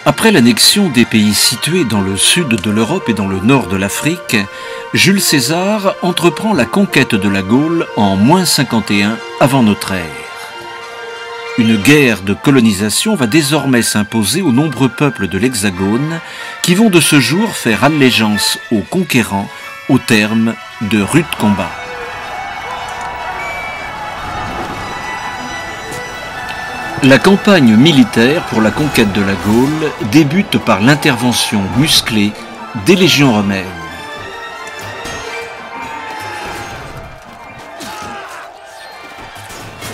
Après l'annexion des pays situés dans le sud de l'Europe et dans le nord de l'Afrique, Jules César entreprend la conquête de la Gaule en -51 avant notre ère. Une guerre de colonisation va désormais s'imposer aux nombreux peuples de l'Hexagone qui vont de ce jour faire allégeance aux conquérants au terme de rudes combats. La campagne militaire pour la conquête de la Gaule débute par l'intervention musclée des légions romaines.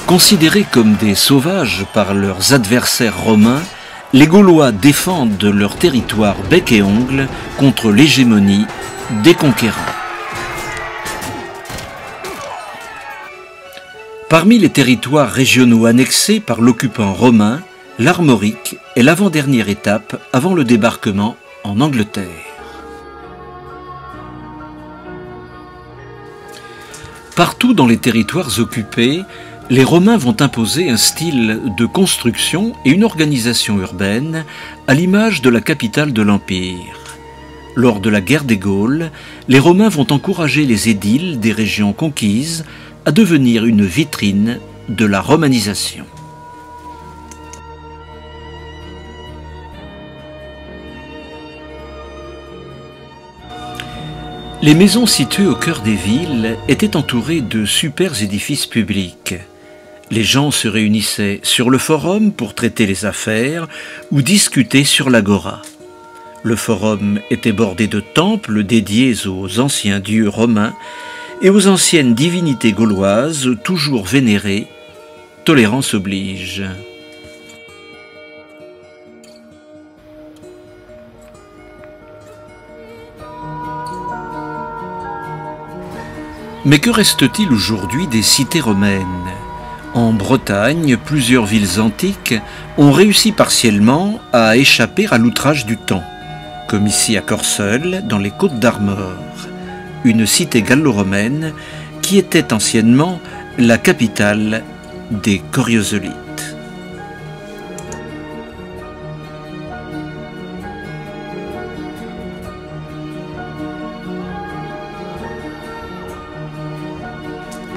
Considérés comme des sauvages par leurs adversaires romains, les Gaulois défendent leur territoire bec et ongle contre l'hégémonie des conquérants. Parmi les territoires régionaux annexés par l'occupant romain, l'Armorique est l'avant-dernière étape avant le débarquement en Angleterre. Partout dans les territoires occupés, les Romains vont imposer un style de construction et une organisation urbaine à l'image de la capitale de l'Empire. Lors de la guerre des Gaules, les Romains vont encourager les édiles des régions conquises à devenir une vitrine de la romanisation. Les maisons situées au cœur des villes étaient entourées de super édifices publics. Les gens se réunissaient sur le forum pour traiter les affaires ou discuter sur l'agora. Le forum était bordé de temples dédiés aux anciens dieux romains et aux anciennes divinités gauloises toujours vénérées, tolérance oblige. Mais que reste-t-il aujourd'hui des cités romaines ? En Bretagne, plusieurs villes antiques ont réussi partiellement à échapper à l'outrage du temps, comme ici à Corseul, dans les Côtes d'Armor, une cité gallo-romaine qui était anciennement la capitale des Coriosolites.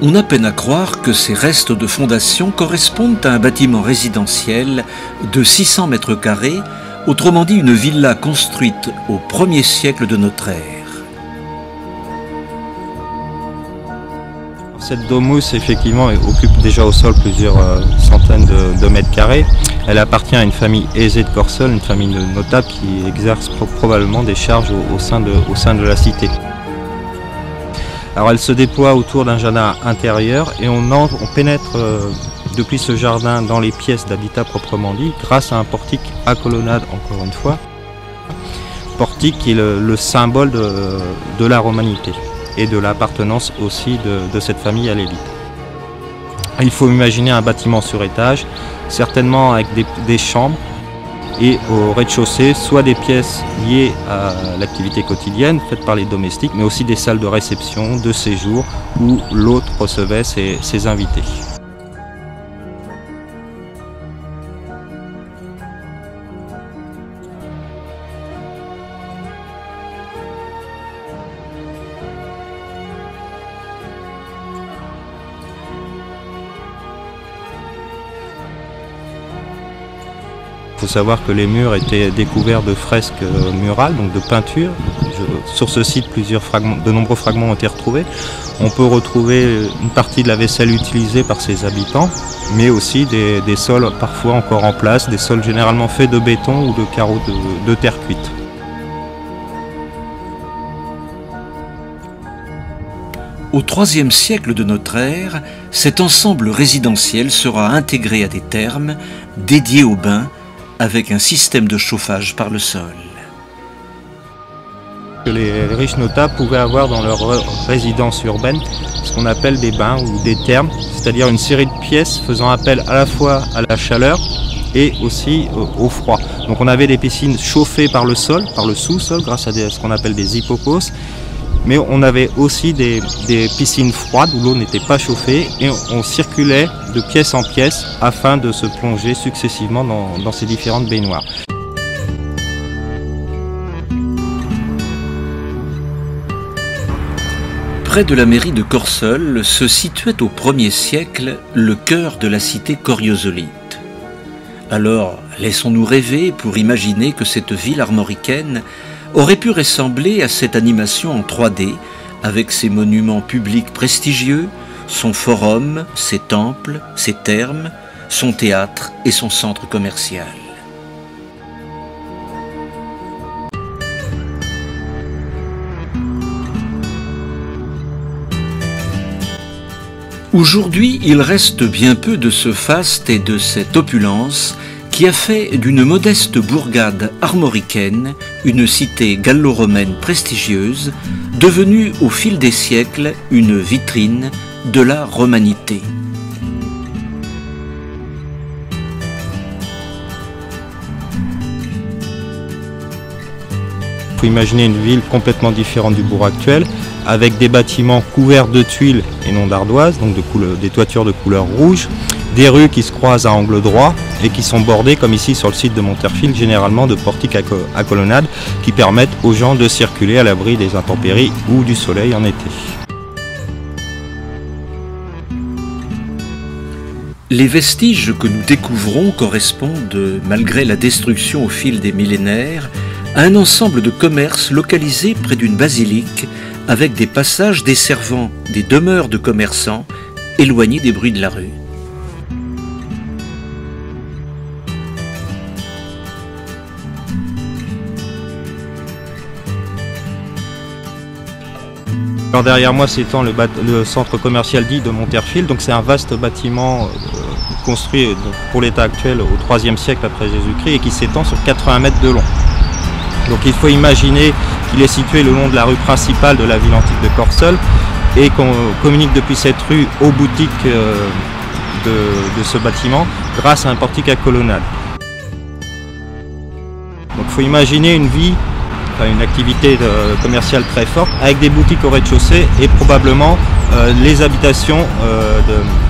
On a peine à croire que ces restes de fondation correspondent à un bâtiment résidentiel de 600 mètres carrés, autrement dit une villa construite au 1er siècle de notre ère. Cette domus, effectivement, occupe déjà au sol plusieurs centaines de mètres carrés. Elle appartient à une famille aisée de Corseul, une famille de notables qui exerce probablement des charges au sein de la cité. Alors elle se déploie autour d'un jardin intérieur et on pénètre depuis ce jardin dans les pièces d'habitat proprement dit grâce à un portique à colonnade, encore une fois. Portique qui est le symbole de la romanité et de l'appartenance aussi de cette famille à l'élite. Il faut imaginer un bâtiment sur étage, certainement avec des chambres, et au rez-de-chaussée, soit des pièces liées à l'activité quotidienne faite par les domestiques, mais aussi des salles de réception, de séjour, où l'hôte recevait ses invités. Il faut savoir que les murs étaient découverts de fresques murales, donc de peintures. Sur ce site, de nombreux fragments ont été retrouvés. On peut retrouver une partie de la vaisselle utilisée par ses habitants, mais aussi des sols parfois encore en place, des sols généralement faits de béton ou de carreaux de terre cuite. Au IIIe siècle de notre ère, cet ensemble résidentiel sera intégré à des thermes dédiés aux bains, avec un système de chauffage par le sol. Les riches notables pouvaient avoir dans leur résidence urbaine ce qu'on appelle des bains ou des thermes, c'est-à-dire une série de pièces faisant appel à la fois à la chaleur et aussi au froid. Donc on avait des piscines chauffées par le sol, par le sous-sol, grâce à ce qu'on appelle des hypocauses, mais on avait aussi des piscines froides où l'eau n'était pas chauffée et on circulait de pièce en pièce afin de se plonger successivement dans ces différentes baignoires. Près de la mairie de Corseul se situait au 1er siècle le cœur de la cité coriosolite. Alors, laissons-nous rêver pour imaginer que cette ville armoricaine aurait pu ressembler à cette animation en 3D, avec ses monuments publics prestigieux, son forum, ses temples, ses thermes, son théâtre et son centre commercial. Aujourd'hui, il reste bien peu de ce faste et de cette opulence qui a fait d'une modeste bourgade armoricaine une cité gallo-romaine prestigieuse, devenue au fil des siècles une vitrine de la romanité. Il faut imaginer une ville complètement différente du bourg actuel, avec des bâtiments couverts de tuiles et non d'ardoises, donc des toitures de couleur rouge, des rues qui se croisent à angle droit et qui sont bordées, comme ici sur le site de Monterfil, généralement de portiques à colonnades qui permettent aux gens de circuler à l'abri des intempéries ou du soleil en été. Les vestiges que nous découvrons correspondent, malgré la destruction au fil des millénaires, à un ensemble de commerces localisés près d'une basilique, avec des passages desservant des demeures de commerçants éloignés des bruits de la rue. Alors derrière moi s'étend le centre commercial dit de Monterfil, donc c'est un vaste bâtiment construit pour l'état actuel au IIIe siècle après Jésus-Christ et qui s'étend sur 80 mètres de long. Donc il faut imaginer qu'il est situé le long de la rue principale de la ville antique de Corseul et qu'on communique depuis cette rue aux boutiques de ce bâtiment grâce à un portique à colonnade. Donc il faut imaginer une vie, une activité commerciale très forte avec des boutiques au rez-de-chaussée et probablement les habitations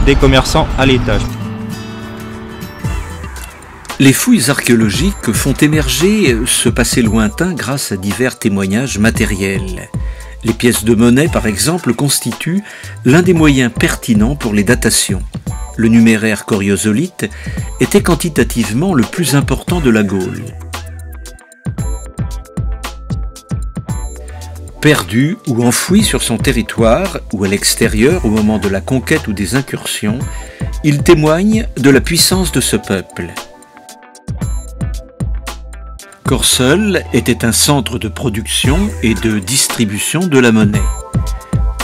des commerçants à l'étage. Les fouilles archéologiques font émerger ce passé lointain grâce à divers témoignages matériels. Les pièces de monnaie, par exemple, constituent l'un des moyens pertinents pour les datations. Le numéraire coriosolite était quantitativement le plus important de la Gaule. Perdu ou enfoui sur son territoire ou à l'extérieur au moment de la conquête ou des incursions, il témoigne de la puissance de ce peuple. Corseul était un centre de production et de distribution de la monnaie.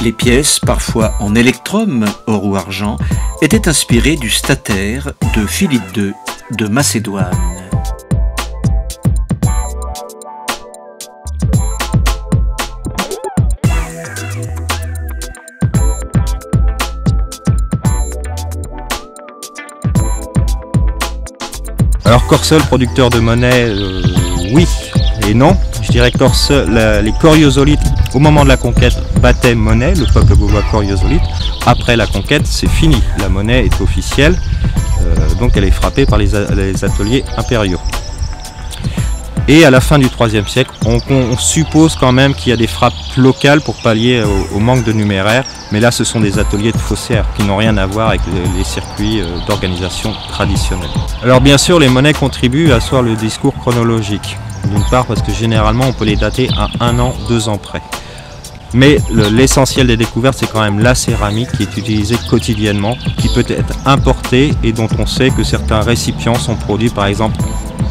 Les pièces, parfois en électrum, or ou argent, étaient inspirées du statère de Philippe II de Macédoine. Alors Corseul, producteur de monnaie, oui et non. Je dirais que les coriosolites, au moment de la conquête, battaient monnaie, le peuple gaulois coriosolite. Après la conquête, c'est fini. La monnaie est officielle, donc elle est frappée par les ateliers impériaux. Et à la fin du IIIe siècle, on suppose quand même qu'il y a des frappes locales pour pallier au manque de numéraire. Mais là, ce sont des ateliers de faussaires qui n'ont rien à voir avec les circuits d'organisation traditionnels. Alors bien sûr, les monnaies contribuent à asseoir le discours chronologique. D'une part parce que généralement, on peut les dater à 1 an, 2 ans près. Mais l'essentiel des découvertes, c'est quand même la céramique qui est utilisée quotidiennement, qui peut être importée et dont on sait que certains récipients sont produits par exemple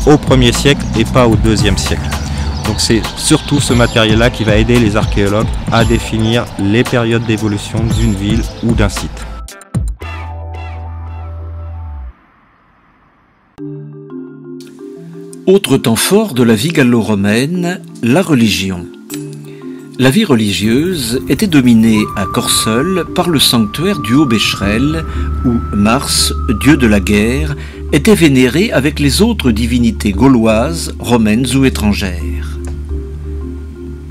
au 1er siècle et pas au 2e siècle. Donc c'est surtout ce matériel-là qui va aider les archéologues à définir les périodes d'évolution d'une ville ou d'un site. Autre temps fort de la vie gallo-romaine, la religion. La vie religieuse était dominée à Corseul par le sanctuaire du Haut-Bécherel, où Mars, dieu de la guerre, était vénéré avec les autres divinités gauloises, romaines ou étrangères.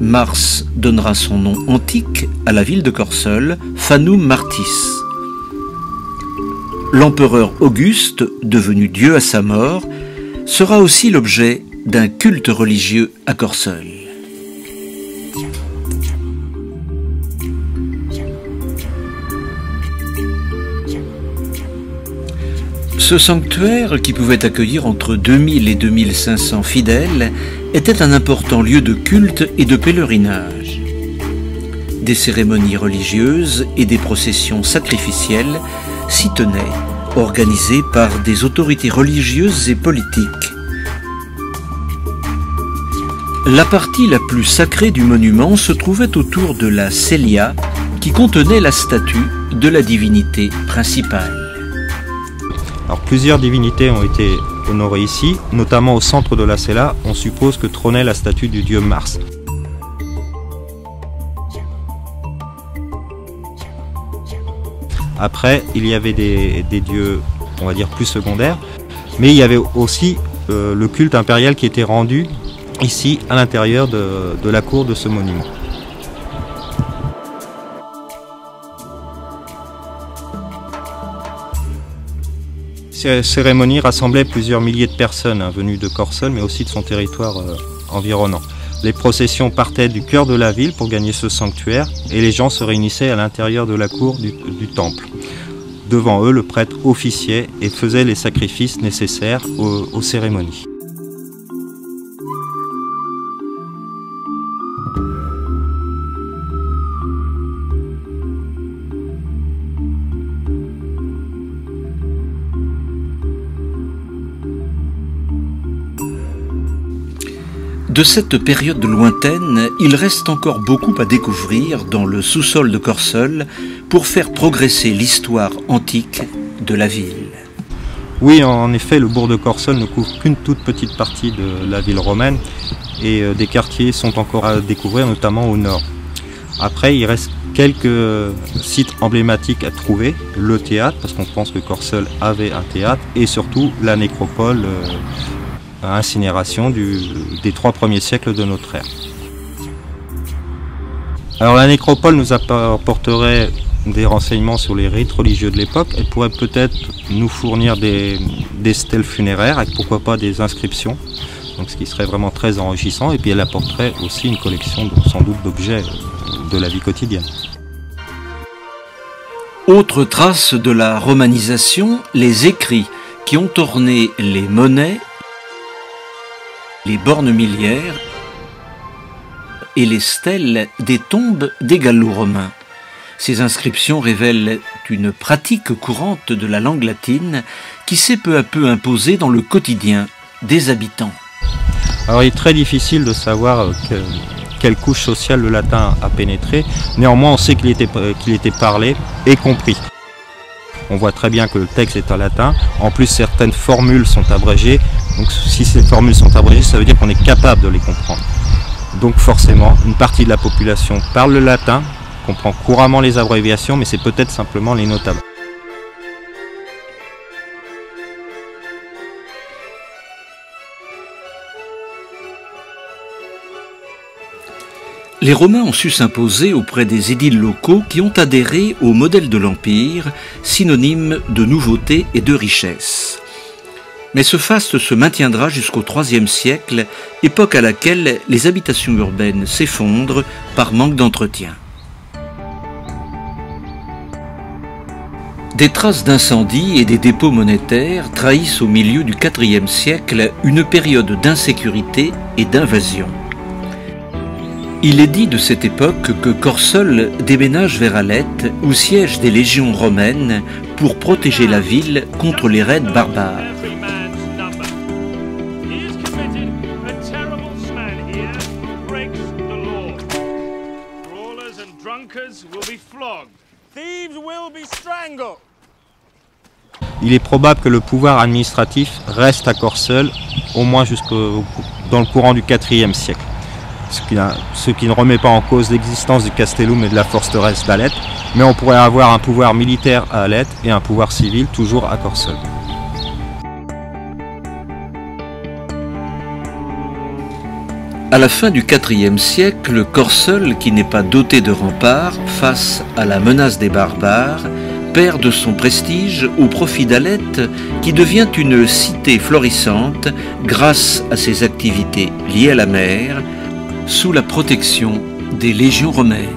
Mars donnera son nom antique à la ville de Corseul, Fanum Martis. L'empereur Auguste, devenu dieu à sa mort, sera aussi l'objet d'un culte religieux à Corseul. Ce sanctuaire, qui pouvait accueillir entre 2000 et 2500 fidèles, était un important lieu de culte et de pèlerinage. Des cérémonies religieuses et des processions sacrificielles s'y tenaient, organisées par des autorités religieuses et politiques. La partie la plus sacrée du monument se trouvait autour de la cella qui contenait la statue de la divinité principale. Alors, plusieurs divinités ont été honorées ici, notamment au centre de la cella, on suppose que trônait la statue du dieu Mars. Après, il y avait des dieux, on va dire, plus secondaires, mais il y avait aussi le culte impérial qui était rendu ici, à l'intérieur de la cour de ce monument. Ces cérémonies rassemblaient plusieurs milliers de personnes venues de Corsol, mais aussi de son territoire environnant. Les processions partaient du cœur de la ville pour gagner ce sanctuaire et les gens se réunissaient à l'intérieur de la cour du temple. Devant eux, le prêtre officiait et faisait les sacrifices nécessaires aux cérémonies. De cette période lointaine, il reste encore beaucoup à découvrir dans le sous-sol de Corsol pour faire progresser l'histoire antique de la ville. Oui, en effet, le bourg de Corsol ne couvre qu'une toute petite partie de la ville romaine et des quartiers sont encore à découvrir, notamment au nord. Après, il reste quelques sites emblématiques à trouver, le théâtre, parce qu'on pense que Corsol avait un théâtre, et surtout la nécropole à incinération des 3 premiers siècles de notre ère. Alors la nécropole nous apporterait des renseignements sur les rites religieux de l'époque. Elle pourrait peut-être nous fournir des stèles funéraires avec pourquoi pas des inscriptions, donc ce qui serait vraiment très enrichissant, et puis elle apporterait aussi une collection sans doute d'objets de la vie quotidienne. Autre trace de la romanisation, les écrits qui ont orné les monnaies, les bornes miliaires et les stèles des tombes des Gallo-romains. Ces inscriptions révèlent une pratique courante de la langue latine qui s'est peu à peu imposée dans le quotidien des habitants. Alors il est très difficile de savoir quelle couche sociale le latin a pénétré, néanmoins on sait qu'il était parlé et compris. On voit très bien que le texte est en latin, en plus certaines formules sont abrégées, donc si ces formules sont abrégées, ça veut dire qu'on est capable de les comprendre. Donc forcément, une partie de la population parle le latin, comprend couramment les abréviations, mais c'est peut-être simplement les notables. Les Romains ont su s'imposer auprès des édiles locaux qui ont adhéré au modèle de l'Empire, synonyme de nouveauté et de richesse. Mais ce faste se maintiendra jusqu'au IIIe siècle, époque à laquelle les habitations urbaines s'effondrent par manque d'entretien. Des traces d'incendies et des dépôts monétaires trahissent au milieu du IVe siècle une période d'insécurité et d'invasion. Il est dit de cette époque que Corsol déménage vers Alette, où siègent des légions romaines pour protéger la ville contre les raids barbares. Il est probable que le pouvoir administratif reste à Corsol, au moins dans le courant du IVe siècle. Ce qui ne remet pas en cause l'existence du Castellum et de la forteresse d'Alette, mais on pourrait avoir un pouvoir militaire à Alette et un pouvoir civil toujours à Corsol. À la fin du IVe siècle, Corsol, qui n'est pas doté de remparts face à la menace des barbares, perd de son prestige au profit d'Alette, qui devient une cité florissante grâce à ses activités liées à la mer, sous la protection des légions romaines.